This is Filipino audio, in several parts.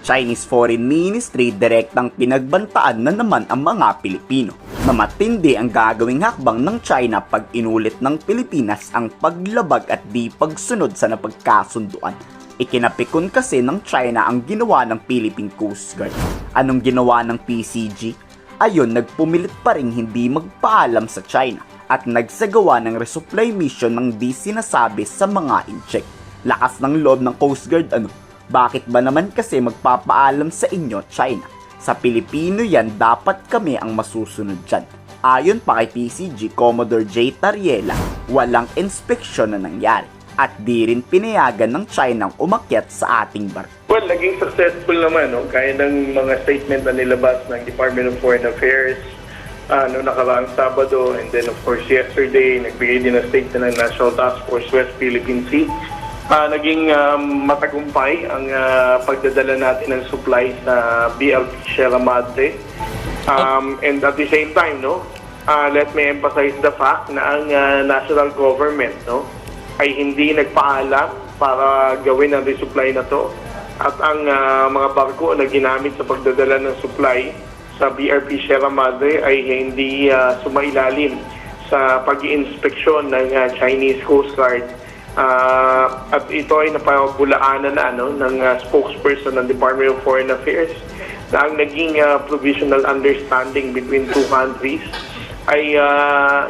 Chinese Foreign Ministry direktang pinagbantaan na naman ang mga Pilipino na matindi ang gagawing hakbang ng China pag inulit ng Pilipinas ang paglabag at di pagsunod sa napagkasunduan. Ikinapikon kasi ng China ang ginawa ng Philippine Coast Guard. Anong ginawa ng PCG? Ayon, nagpumilit pa rin hindi magpaalam sa China at nagsagawa ng resupply mission ng di sinasabi sa mga incheck. Lakas ng loob ng Coast Guard Bakit ba naman kasi magpapaalam sa inyo, China? Sa Pilipino yan, dapat kami ang masusunod dyan. Ayon pa kay PCG Commodore J. Tariela, walang inspeksyon na nangyari at di rin pinayagan ng China ang umakyat sa ating barko. Well, naging successful naman, kaya ng mga statement na nilabas ng Department of Foreign Affairs noong nakaraang Sabado, and then of course yesterday, nagbigay din ng statement ng National Task Force West Philippine Sea. Naging matagumpay ang pagdadala natin ng supply sa BLP Sierra Madre. And at the same time, let me emphasize the fact na ang national government ay hindi nagpaalam para gawin ang resupply na to. At ang mga barko na ginamit sa pagdadala ng supply sa BRP Sierra Madre ay hindi sumailalim sa pag-iinspeksyon ng Chinese Coast Guard. At ito ay napabulaanan na ng spokesperson ng Department of Foreign Affairs na ang naging provisional understanding between two countries ay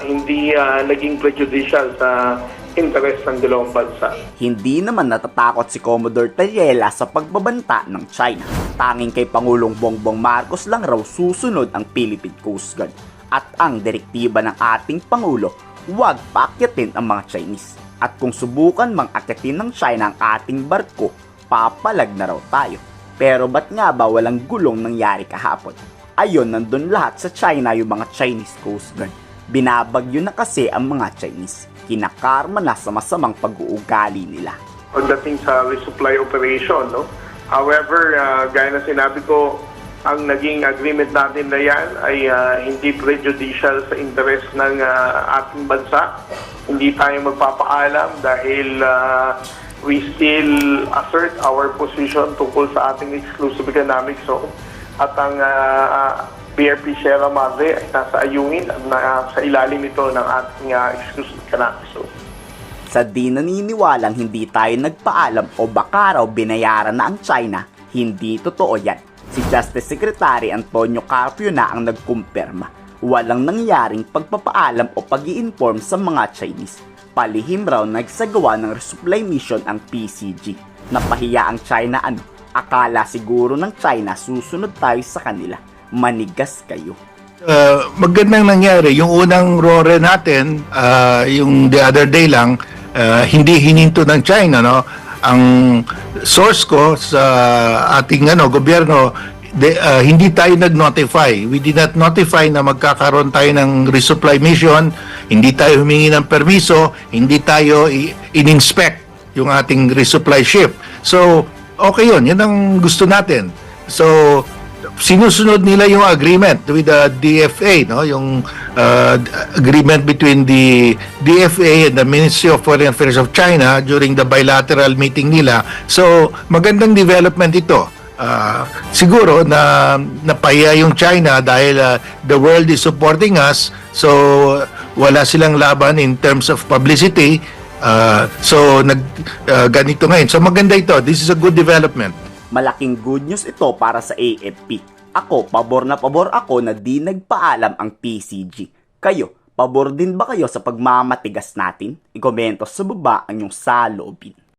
hindi naging prejudicial sa interes ng dalawang bansa. Hindi naman natatakot si Commodore Tariela sa pagbabanta ng China. Tanging kay Pangulong Bongbong Marcos lang raw susunod ang Philippine Coast Guard. At ang direktiba ng ating Pangulo, huwag paakyatin ang mga Chinese. At kung subukan mang akyatin ng China ang ating barko, papalag na raw tayo. Pero ba't nga ba walang gulong nangyari kahapon? Ayon, nandun lahat sa China yung mga Chinese Coast Guard. Binabagyo na kasi ang mga Chinese. Kinakarma na sa masamang pag-uugali nila. Pagdating sa resupply operation, However, gaya na sinabi ko, ang naging agreement natin na yan ay hindi prejudicial sa interest ng ating bansa. Hindi tayo magpapaalam dahil we still assert our position tungkol sa ating exclusive economic zone. At ang BRP Sierra Madre ay nasa ayungin at sa ilalim ito ng ating exclusive economic zone. Sa di naniniwalang hindi tayo nagpaalam o baka raw binayaran na ang China, hindi totoo yan. Si Justice Secretary Antonio Carpio na ang nagkumpirma. Walang nangyaring pagpapaalam o pag-i-inform sa mga Chinese. Palihim raw nagsagawa ng resupply mission ang PCG. Napahiya ang China Akala siguro ng China susunod tayo sa kanila. Manigas kayo. Magandang nangyari. Yung unang RORE natin, yung the other day lang, hindi hininto ng China, ang source ko sa ating gobyerno, hindi tayo nag-notify. We did not notify na magkakaroon tayo ng resupply mission, hindi tayo humingi ng permiso, hindi tayo in-inspect yung ating resupply ship. So, okay yun ang gusto natin. So, sinusunod nila yung agreement with the DFA, yung agreement between the DFA and the Ministry of Foreign Affairs of China during the bilateral meeting nila. So, magandang development ito. Siguro na napahiya yung China dahil the world is supporting us, so wala silang laban in terms of publicity. Ganito ngayon. So, maganda ito. This is a good development. Malaking good news ito para sa AFP. Ako, pabor na pabor ako na di nagpaalam ang PCG. Kayo, pabor din ba kayo sa pagmamatigas natin? I-komento sa baba ang inyong saloobin.